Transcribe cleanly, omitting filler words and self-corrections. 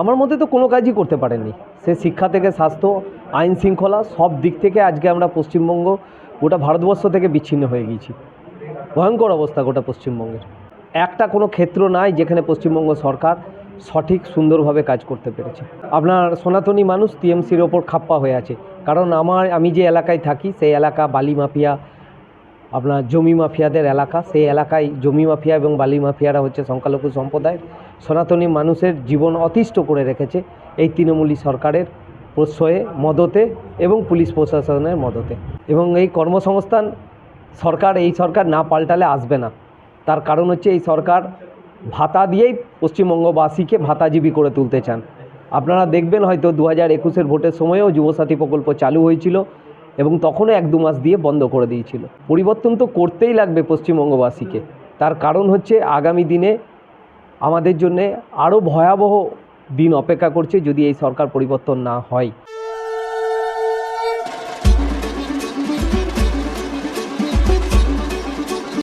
আমার মতে তো কোনো কাজই করতে পারেননি। সে শিক্ষা থেকে স্বাস্থ্য, আইন শৃঙ্খলা সব দিক থেকে আজকে আমরা পশ্চিমবঙ্গ গোটা ভারতবর্ষ থেকে বিচ্ছিন্ন হয়ে গিয়েছি। ভয়ঙ্কর অবস্থা গোটা পশ্চিমবঙ্গের। একটা কোনো ক্ষেত্র নাই যেখানে পশ্চিমবঙ্গ সরকার সঠিক সুন্দরভাবে কাজ করতে পেরেছে। আপনার সনাতনী মানুষ টিএমসির ওপর খাপ্পা হয়ে আছে, কারণ আমি যে এলাকায় থাকি সেই এলাকা বালি মাফিয়া, আপনার জমি মাফিয়াদের এলাকা। সেই এলাকায় জমি মাফিয়া এবং বালি মাফিয়ারা হচ্ছে সংখ্যালঘু সম্প্রদায়ের। সনাতনী মানুষের জীবন অতিষ্ঠ করে রেখেছে এই তৃণমূলী সরকারের প্রশ্রয়ে, মদতে এবং পুলিশ প্রশাসনের মদতে। এবং এই কর্মসংস্থান এই সরকার না পাল্টালে আসবে না। তার কারণ হচ্ছে এই সরকার ভাতা দিয়েই পশ্চিমবঙ্গবাসীকে ভাতাজীবী করে তুলতে চান। আপনারা দেখবেন হয়তো 2021-এর ভোটের সময়েও যুবসাথী প্রকল্প চালু হয়েছিল এবং তখনও 1-2 মাস দিয়ে বন্ধ করে দিয়েছিল। পরিবর্তন তো করতেই লাগবে পশ্চিমবঙ্গবাসীকে। তার কারণ হচ্ছে আগামী দিনে আমাদের জন্যে আরও ভয়াবহ দিন অপেক্ষা করছে যদি এই সরকার পরিবর্তন না হয়।